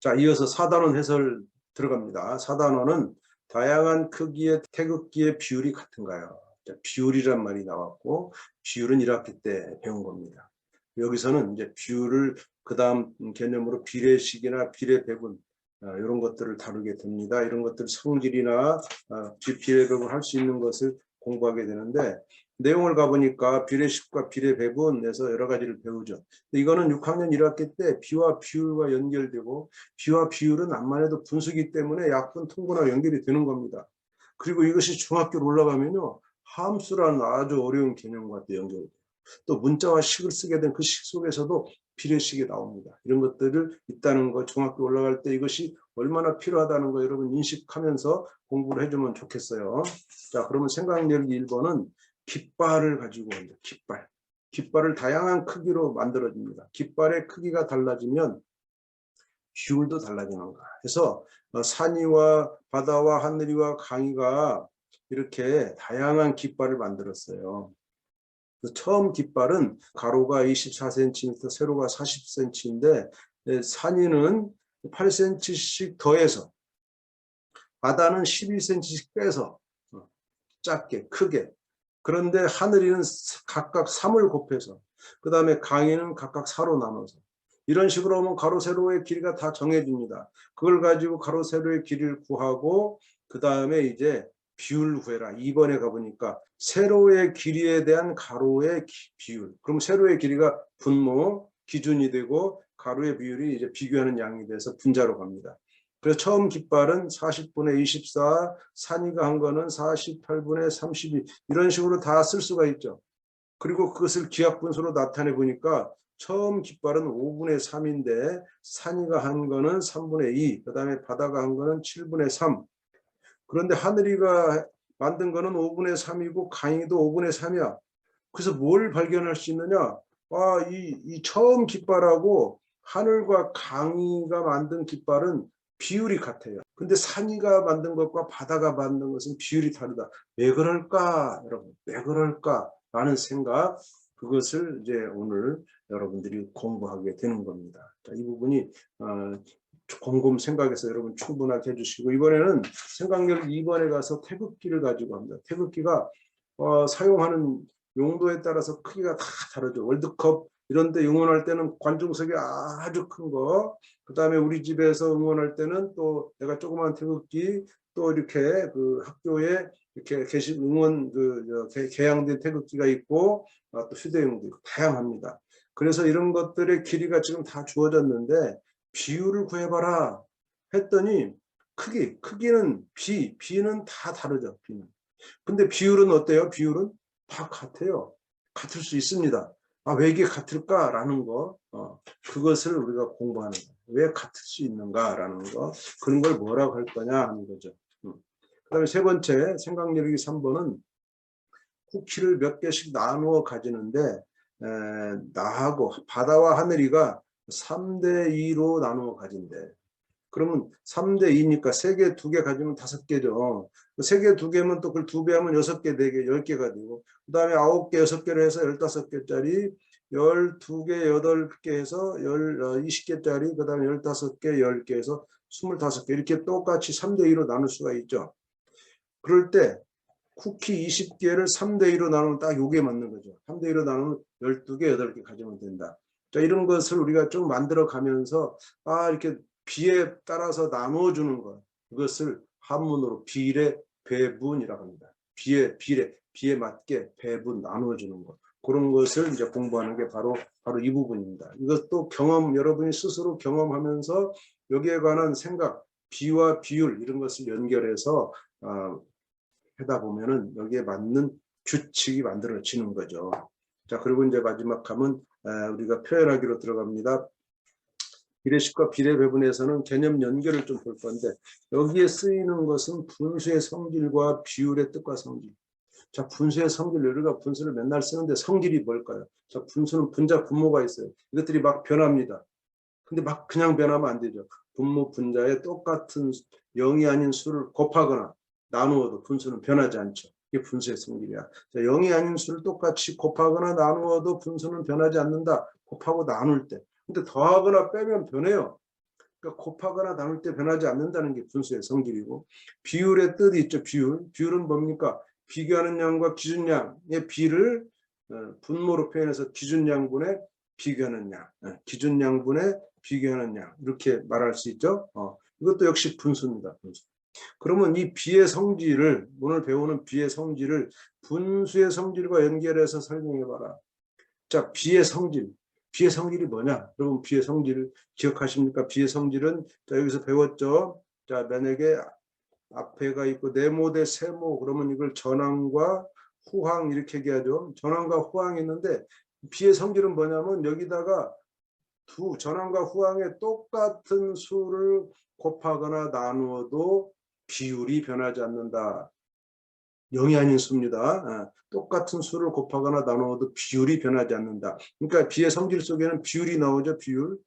자, 이어서 4단원 해설 들어갑니다. 4단원은 다양한 크기의 태극기의 비율이 같은가요? 자, 비율이란 말이 나왔고, 비율은 1학기 때 배운 겁니다. 여기서는 이제 비율을 그 다음 개념으로 비례식이나 비례배분 이런 것들을 다루게 됩니다. 이런 것들 성질이나 비례배분 할 수 있는 것을 공부하게 되는데, 내용을 가보니까 비례식과 비례배분에서 여러 가지를 배우죠. 이거는 6학년 1학기 때 비와 비율과 연결되고, 비와 비율은 암만 해도 분수기 때문에 약분 통분하고 연결이 되는 겁니다. 그리고 이것이 중학교로 올라가면요, 함수라는 아주 어려운 개념과 또 연결돼요. 또 문자와 식을 쓰게 된 그 식 속에서도 비례식이 나옵니다. 이런 것들을 있다는 거, 중학교 올라갈 때 이것이 얼마나 필요하다는 거 여러분 인식하면서 공부를 해주면 좋겠어요. 자, 그러면 생각내기 1번은 깃발을 가지고 온다. 깃발. 깃발을 다양한 크기로 만들어집니다. 깃발의 크기가 달라지면 비율도 달라지는가 해서 산이와 바다와 하늘이와 강이가 이렇게 다양한 깃발을 만들었어요. 처음 깃발은 가로가 24cm, 세로가 40cm인데 산이는 8cm씩 더해서, 바다는 11cm씩 빼서 작게 크게, 그런데 하늘이는 각각 3을 곱해서, 그 다음에 강이는 각각 4로 나눠서, 이런 식으로 하면 가로 세로의 길이가 다 정해집니다. 그걸 가지고 가로 세로의 길이를 구하고 그 다음에 이제 비율 구해라. 2번에 가보니까 세로의 길이에 대한 가로의 비율. 그럼 세로의 길이가 분모 기준이 되고 가로의 비율이 이제 비교하는 양이 돼서 분자로 갑니다. 그래서 처음 깃발은 40분의 24, 산이가 한 거는 48분의 32, 이런 식으로 다 쓸 수가 있죠. 그리고 그것을 기하분수로 나타내 보니까 처음 깃발은 5분의 3인데 산이가 한 거는 3분의 2, 그 다음에 바다가 한 거는 7분의 3. 그런데 하늘이가 만든 거는 5분의 3이고 강이도 5분의 3이야. 그래서 뭘 발견할 수 있느냐? 이 처음 깃발하고 하늘과 강이가 만든 깃발은 비율이 같아요. 근데 산이가 만든 것과 바다가 만든 것은 비율이 다르다. 왜 그럴까? 여러분, 왜 그럴까? 라는 생각, 그것을 이제 오늘 여러분들이 공부하게 되는 겁니다. 자, 이 부분이 곰곰 생각해서 여러분 충분하게 해주시고, 이번에는 생각력 2번에 가서 태극기를 가지고 합니다. 태극기가 사용하는 용도에 따라서 크기가 다 다르죠. 월드컵 이런 데 응원할 때는 관중석이 아주 큰 거, 그 다음에 우리 집에서 응원할 때는 또 내가 조그만 태극기, 또 이렇게 그 학교에 이렇게 게시 응원 개양된 태극기가 있고, 또 휴대용도 있고 다양합니다. 그래서 이런 것들의 길이가 지금 다 주어졌는데 비율을 구해봐라 했더니 크기는 비는 다 다르죠. 비는. 근데 비율은 어때요? 비율은 다 같아요. 같을 수 있습니다. 왜 이게 같을까라는 거, 그것을 우리가 공부하는 거예요. 왜 같을 수 있는가라는 거, 그런 걸 뭐라고 할 거냐 하는 거죠. 그 다음에 세 번째, 생각내기 3번은 쿠키를 몇 개씩 나누어 가지는데, 나하고 바다와 하늘이가 3대2로 나누어 가진대. 그러면 3대2니까 3개, 2개 가지면 5개죠. 3개, 2개면 또 그걸 2배 하면 6개, 4개, 10개가 되고, 그 다음에 9개, 6개로 해서 15개짜리, 12개, 8개 해서 20개짜리, 그 다음에 15개, 10개 해서 25개, 이렇게 똑같이 3대2로 나눌 수가 있죠. 그럴 때 쿠키 20개를 3대2로 나누면 딱 요게 맞는 거죠. 3대2로 나누면 12개, 8개 가지면 된다. 자, 이런 것을 우리가 좀 만들어 가면서, 이렇게 비에 따라서 나누어주는 것, 이것을 한문으로 비례, 배분이라고 합니다. 비에 맞게 배분, 나누어주는 것. 그런 것을 이제 공부하는 게 바로 이 부분입니다. 이것도 여러분이 스스로 경험하면서 여기에 관한 생각, 비와 비율, 이런 것을 연결해서 하다 보면은 여기에 맞는 규칙이 만들어지는 거죠. 자, 그리고 이제 마지막 하면 우리가 표현하기로 들어갑니다. 비례식과 비례배분에서는 개념 연결을 좀 볼 건데, 여기에 쓰이는 것은 분수의 성질과 비율의 뜻과 성질. 자, 분수의 성질, 우리가 분수를 맨날 쓰는데 성질이 뭘까요? 자, 분수는 분자, 분모가 있어요. 이것들이 막 변합니다. 근데 막 그냥 변하면 안 되죠. 분모, 분자에 똑같은 0이 아닌 수를 곱하거나 나누어도 분수는 변하지 않죠. 이게 분수의 성질이야. 자, 0이 아닌 수를 똑같이 곱하거나 나누어도 분수는 변하지 않는다. 곱하고 나눌 때. 근데 더하거나 빼면 변해요. 그러니까 곱하거나 나눌 때 변하지 않는다는 게 분수의 성질이고, 비율의 뜻이 있죠. 비율은 뭡니까? 비교하는 양과 기준양의 비를 분모로 표현해서 기준양분의 비교하는 양, 기준양분의 비교하는 양, 이렇게 말할 수 있죠. 이것도 역시 분수입니다. 분수. 그러면 이 비의 성질을, 오늘 배우는 비의 성질을 분수의 성질과 연결해서 설명해 봐라. 자, 비의 성질. 비의 성질이 뭐냐? 여러분, 비의 성질을 기억하십니까? 비의 성질은, 자, 여기서 배웠죠? 자, 만약에 앞에가 있고 네모 대 세모, 그러면 이걸 전항과 후항 이렇게 얘기하죠. 전항과 후항이 있는데, 비의 성질은 뭐냐면 여기다가 두 전항과 후항의 똑같은 수를 곱하거나 나누어도 비율이 변하지 않는다. 0이 아닌 수입니다. 똑같은 수를 곱하거나 나누어도 비율이 변하지 않는다. 그러니까 비의 성질 속에는 비율이 나오죠. 비율.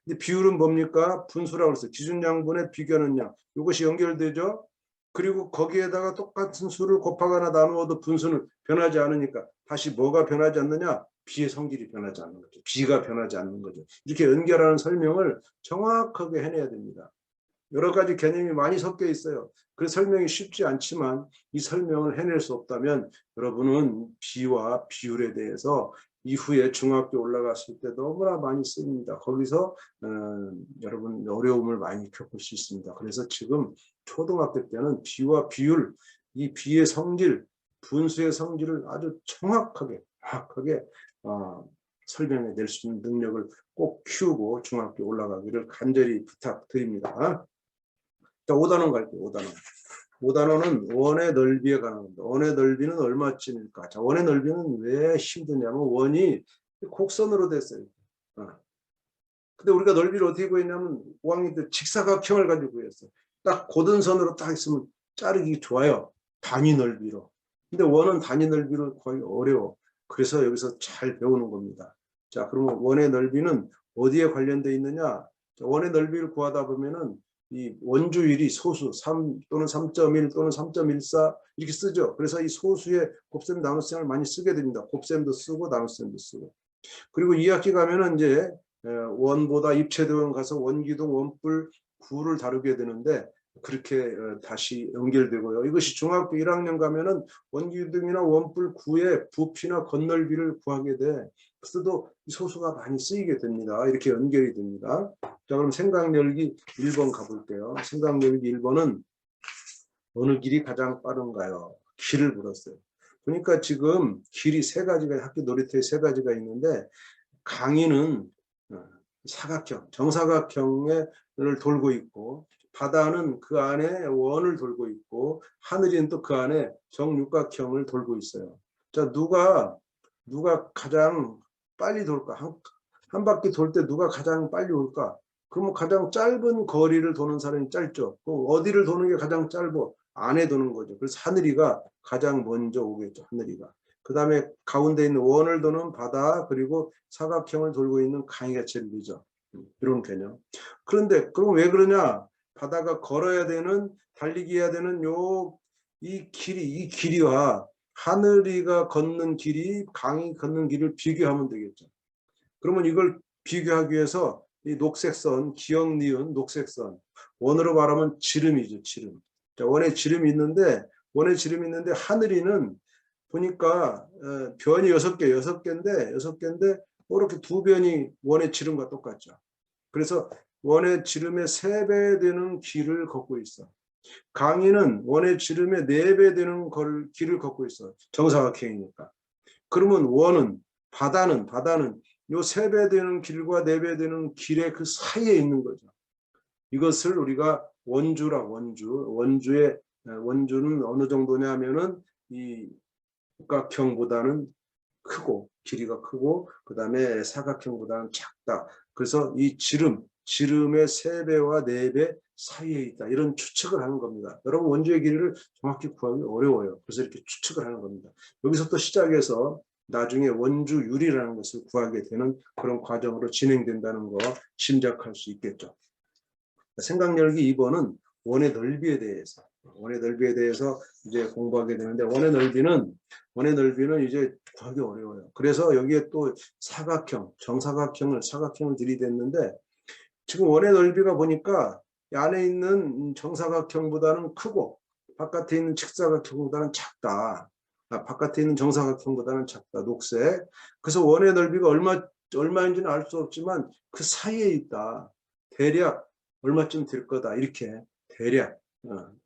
근데 비율은 뭡니까? 분수라고 했어요. 기준양분의 비교하는 양. 이것이 연결되죠. 그리고 거기에다가 똑같은 수를 곱하거나 나누어도 분수는 변하지 않으니까 다시 뭐가 변하지 않느냐? 비의 성질이 변하지 않는 거죠. 비가 변하지 않는 거죠. 이렇게 연결하는 설명을 정확하게 해내야 됩니다. 여러 가지 개념이 많이 섞여 있어요. 그래서 설명이 쉽지 않지만 이 설명을 해낼 수 없다면 여러분은 비와 비율에 대해서 이후에 중학교 올라갔을 때 너무나 많이 씁니다. 거기서 여러분 어려움을 많이 겪을 수 있습니다. 그래서 지금 초등학교 때는 비와 비율, 이 비의 성질, 분수의 성질을 아주 정확하게 설명해 낼 수 있는 능력을 꼭 키우고 중학교 올라가기를 간절히 부탁드립니다. 자, 5단원 갈게요. 5단원. 5단원은 원의 넓이에 관한 겁니다. 원의 넓이는 얼마쯤일까? 자, 원의 넓이는 왜 힘드냐면 원이 곡선으로 됐어요. 근데 우리가 넓이를 어떻게 구했냐면 5학년 때 직사각형을 가지고 구했어요. 딱 고든선으로 딱 있으면 자르기 좋아요. 단위 넓이로. 근데 원은 단위 넓이로 거의 어려워. 그래서 여기서 잘 배우는 겁니다. 자, 그러면 원의 넓이는 어디에 관련되어 있느냐? 원의 넓이를 구하다 보면은 이 원주율이 소수 3 또는 3.1 또는 3.14 이렇게 쓰죠. 그래서 이 소수의 곱셈 나눗셈을 많이 쓰게 됩니다. 곱셈도 쓰고 나눗셈도 쓰고. 그리고 2학기 가면은 이제 원보다 입체대원 가서 원기둥, 원뿔, 구를 다루게 되는데 그렇게 다시 연결되고요. 이것이 중학교 1학년 가면은 원기둥이나 원뿔, 구의 부피나 건널비를 구하게 돼. 그래도 소수가 많이 쓰이게 됩니다. 이렇게 연결이 됩니다. 자, 그럼 생각열기 1번 가볼게요. 생각열기 1번은 어느 길이 가장 빠른가요? 길을 물었어요. 그러니까 지금 길이 세 가지가, 학교 놀이터에 세 가지가 있는데 강의는 사각형, 정사각형을 돌고 있고, 바다는 그 안에 원을 돌고 있고, 하늘은 또 그 안에 정육각형을 돌고 있어요. 자, 누가 가장 빨리 돌까? 한 바퀴 돌 때 누가 가장 빨리 올까? 그러면 가장 짧은 거리를 도는 사람이 짧죠. 그럼 어디를 도는 게 가장 짧어? 안에 도는 거죠. 그래서 하늘이가 가장 먼저 오겠죠. 하늘이가. 그 다음에 가운데 있는 원을 도는 바다, 그리고 사각형을 돌고 있는 강이가 제일 늦어. 이런 개념. 그런데 그럼 왜 그러냐? 바다가 걸어야 되는, 달리기 해야 되는 이 길이와 하늘이가 걷는 길이, 강이 걷는 길을 비교하면 되겠죠. 그러면 이걸 비교하기 위해서 이 녹색선, 기억 니은 녹색선, 원으로 말하면 지름이죠. 지름. 자, 원에 지름이 있는데 하늘이는 보니까 변이 6개인데 이렇게 두 변이 원의 지름과 똑같죠. 그래서 원의 지름의 3배 되는 길을 걷고 있어. 강이는 원의 지름의 4배 되는 길을 걷고 있어. 정사각형이니까. 그러면 바다는 요 3배 되는 길과 4배 되는 길의 그 사이에 있는 거죠. 이것을 우리가 원주는 어느 정도냐면은 이 육각형보다는 크고, 길이가 크고, 그 다음에 사각형보다는 작다. 그래서 이 지름의 3배와 4배 사이에 있다. 이런 추측을 하는 겁니다. 여러분, 원주의 길이를 정확히 구하기 어려워요. 그래서 이렇게 추측을 하는 겁니다. 여기서 또 시작해서 나중에 원주율이라는 것을 구하게 되는 그런 과정으로 진행된다는 거 짐작할 수 있겠죠. 생각열기 2번은 원의 넓이에 대해서 이제 공부하게 되는데, 원의 넓이는 이제 구하기 어려워요. 그래서 여기에 또 사각형을 들이댔는데, 지금 원의 넓이가 보니까 이 안에 있는 정사각형보다는 크고 바깥에 있는 직사각형보다는 작다. 바깥에 있는 정사각형보다는 작다. 녹색. 그래서 원의 넓이가 얼마인지는 알 수 없지만 그 사이에 있다. 대략 얼마쯤 될 거다. 이렇게 대략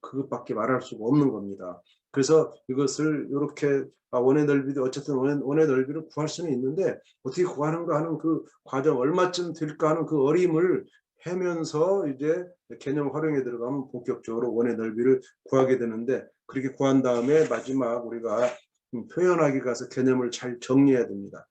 그것밖에 말할 수가 없는 겁니다. 그래서 이것을 이렇게 원의 넓이도 어쨌든 원의 넓이를 구할 수는 있는데 어떻게 구하는가 하는 그 과정, 얼마쯤 될까 하는 그 어림을 해면서 이제 개념 활용에 들어가면 본격적으로 원의 넓이를 구하게 되는데, 그렇게 구한 다음에 마지막 우리가 표현하기 가서 개념을 잘 정리해야 됩니다.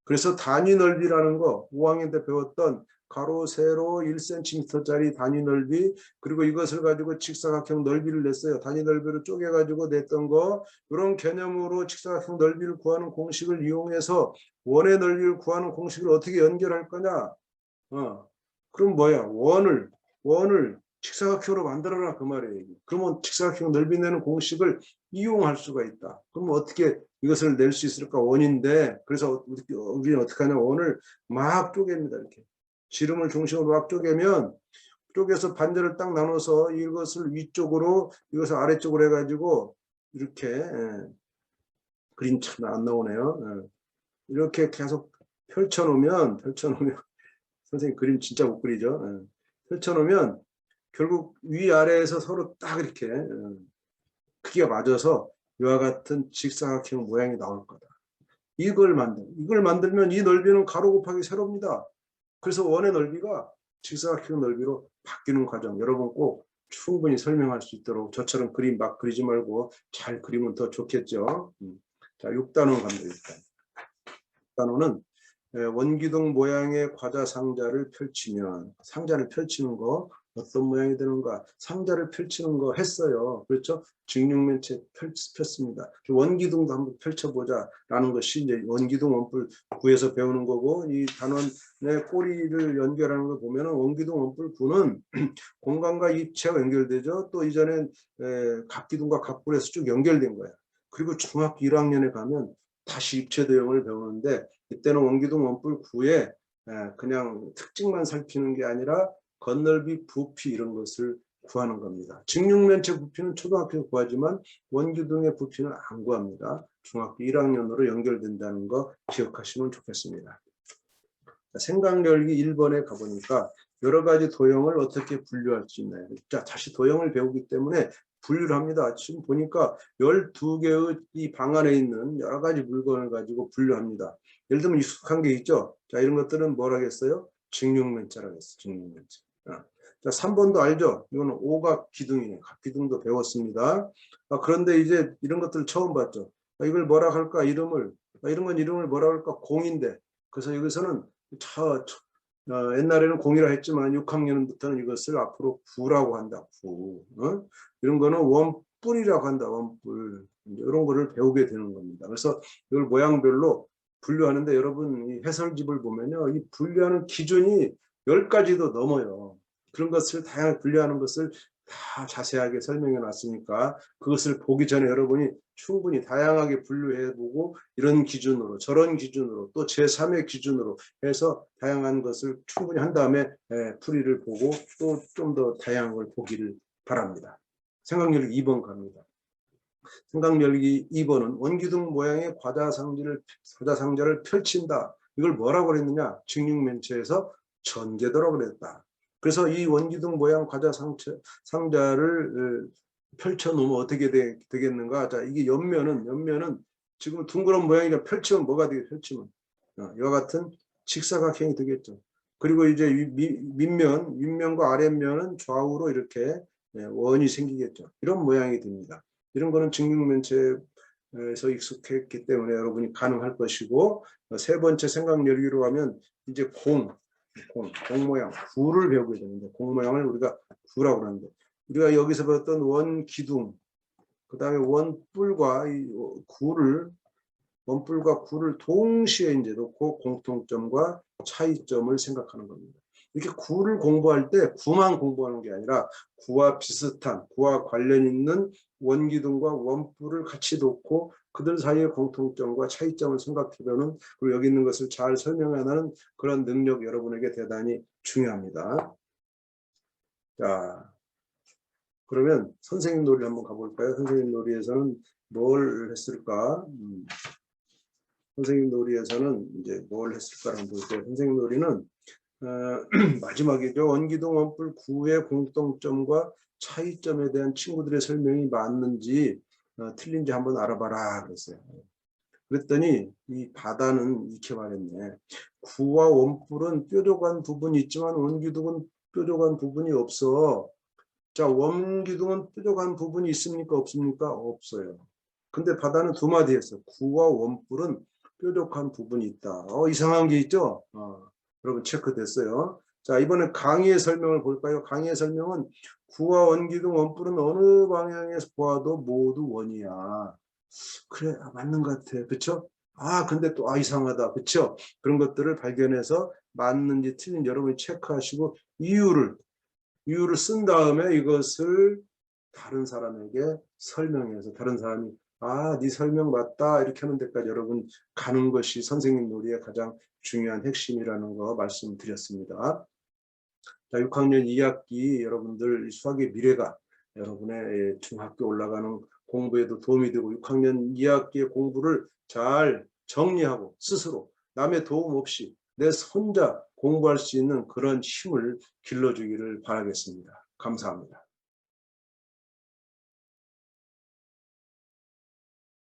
그래서 단위 넓이라는 거 5학년 때 배웠던 가로 세로 1cm짜리 단위 넓이, 그리고 이것을 가지고 직사각형 넓이를 냈어요. 단위 넓이를 쪼개 가지고 냈던 거, 이런 개념으로 직사각형 넓이를 구하는 공식을 이용해서 원의 넓이를 구하는 공식을 어떻게 연결할 거냐. 그럼 뭐야? 원을 직사각형으로 만들어라 그 말이에요. 그러면 직사각형 넓이 내는 공식을 이용할 수가 있다. 그럼 어떻게 이것을 낼 수 있을까? 원인데, 그래서 우리는 어떻게 하냐? 원을 막 쪼갭니다. 이렇게 지름을 중심으로 막 쪼개서 반대를 딱 나눠서 이것을 위쪽으로, 이것을 아래쪽으로 해가지고 이렇게 그림 참 안 나오네요. 이렇게 계속 펼쳐놓으면 선생님 그림 진짜 못 그리죠. 펼쳐놓으면 결국 위아래에서 서로 딱 이렇게 크기가 맞아서 이와 같은 직사각형 모양이 나올 거다. 이걸 만들면 이 넓이는 가로 곱하기 세로입니다. 그래서 원의 넓이가 직사각형 넓이로 바뀌는 과정, 여러분 꼭 충분히 설명할 수 있도록 저처럼 그림 막 그리지 말고 잘 그리면 더 좋겠죠. 자, 6단원 갑니다. 6단원은 원기둥 모양의 과자 상자를 펼치면, 상자를 펼치는 거 어떤 모양이 되는가, 상자를 펼치는 거 했어요. 그렇죠? 직육면체 폈습니다. 원기둥도 한번 펼쳐보자 라는 것이 이제 원기둥 원뿔 9에서 배우는 거고, 이 단원의 꼬리를 연결하는 거 보면 원기둥 원뿔 9는 공간과 입체가 연결되죠. 또 이전엔 각기둥과 각뿔에서 쭉 연결된 거예요. 그리고 중학교 1학년에 가면 다시 입체 도형을 배우는데, 이때는 원기둥 원뿔 9에 그냥 특징만 살피는 게 아니라 건널비, 부피 이런 것을 구하는 겁니다. 직육면체 부피는 초등학교에서 구하지만 원기둥의 부피는 안 구합니다. 중학교 1학년으로 연결된다는 거 기억하시면 좋겠습니다. 생각열기 1번에 가보니까 여러 가지 도형을 어떻게 분류할 수 있나요? 자, 다시 도형을 배우기 때문에 분류를 합니다. 지금 보니까 12개의 이 방 안에 있는 여러 가지 물건을 가지고 분류합니다. 예를 들면 익숙한 게 있죠. 자, 이런 것들은 뭐라 하겠어요? 직육면체라고 했어요. 직육면체. 자, 3번도 알죠? 이거는 오각 기둥이에요. 각 기둥도 배웠습니다. 그런데 이제 이런 것들 처음 봤죠. 이걸 뭐라 할까? 이런 건 이름을 뭐라 할까? 공인데. 그래서 여기서는 옛날에는 공이라 했지만 6학년부터는 이것을 앞으로 구라고 한다. 구. 이런 거는 원뿔이라고 한다. 원뿔. 이런 거를 배우게 되는 겁니다. 그래서 이걸 모양별로 분류하는데, 여러분 이 해설집을 보면요, 이 분류하는 기준이 10가지도 넘어요. 그런 것을 다양하게 분류하는 것을 다 자세하게 설명해 놨으니까 그것을 보기 전에 여러분이 충분히 다양하게 분류해보고, 이런 기준으로 저런 기준으로 또 제3의 기준으로 해서 다양한 것을 충분히 한 다음에 풀이를 보고 또 좀 더 다양한 걸 보기를 바랍니다. 생각열기 2번 갑니다. 생각열기 2번은 원기둥 모양의 과자 상자를 펼친다. 이걸 뭐라고 그랬느냐? 직육면체에서 전개도라고 그랬다. 그래서 이 원기둥 모양 과자 상자를 펼쳐놓으면 어떻게 되겠는가? 자, 이게 옆면은 지금 둥그런 모양이니까 펼치면 뭐가 되겠죠? 펼치면 이와 같은 직사각형이 되겠죠. 그리고 이제 윗면과 아랫면은 좌우로 이렇게 원이 생기겠죠. 이런 모양이 됩니다. 이런 거는 직육면체에서 익숙했기 때문에 여러분이 가능할 것이고, 세 번째 생각열기로 하면 이제 공 모양, 구를 배우게 되는데, 공 모양을 우리가 구라고 하는데, 우리가 여기서 배웠던 원기둥, 그 다음에 원뿔과 원뿔과 구를 동시에 이제 놓고 공통점과 차이점을 생각하는 겁니다. 이렇게 구를 공부할 때 구만 공부하는 게 아니라 구와 비슷한, 구와 관련 있는 원기둥과 원뿔을 같이 놓고 그들 사이의 공통점과 차이점을 생각해보는, 그리고 여기 있는 것을 잘 설명하는 그런 능력 여러분에게 대단히 중요합니다. 자, 그러면 선생님 놀이 한번 가볼까요? 선생님 놀이에서는 뭘 했을까? 선생님 놀이에서는 이제 뭘 했을까를 볼게요. 선생님 놀이는 마지막이죠. 원기둥 원뿔 구의 공통점과 차이점에 대한 친구들의 설명이 맞는지 틀린지 한번 알아봐라 그랬어요. 그랬더니 이 바다는 이렇게 말했네. 구와 원뿔은 뾰족한 부분이 있지만 원기둥은 뾰족한 부분이 없어. 자, 원기둥은 뾰족한 부분이 있습니까? 없습니까? 없어요. 근데 바다는 두 마디 했어. 구와 원뿔은 뾰족한 부분이 있다. 이상한 게 있죠? 여러분 체크됐어요. 자, 이번에 강의의 설명을 볼까요? 강의의 설명은 구와 원기둥 원뿔은 어느 방향에서 보아도 모두 원이야. 그래, 맞는 것 같아. 그쵸? 근데 또 이상하다. 그쵸? 그런 것들을 발견해서 맞는지 틀린지 여러분이 체크하시고 이유를 쓴 다음에 이것을 다른 사람에게 설명해서 다른 사람이 네 설명 맞다 이렇게 하는 데까지 여러분 가는 것이 선생님 놀이의 가장 중요한 핵심이라는 거 말씀드렸습니다. 자, 6학년 2학기 여러분들 수학의 미래가 여러분의 중학교 올라가는 공부에도 도움이 되고 6학년 2학기의 공부를 잘 정리하고 스스로 남의 도움 없이 내 혼자 공부할 수 있는 그런 힘을 길러주기를 바라겠습니다. 감사합니다.